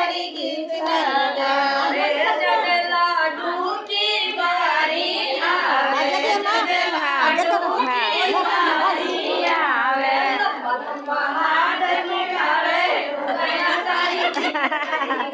તારી ગીત ના ગાવે જગલા ડૂકી બારી આવે જગલા ડૂકી બારી આવે લંબા લંબા હાથ નીકાળે ગયા તારી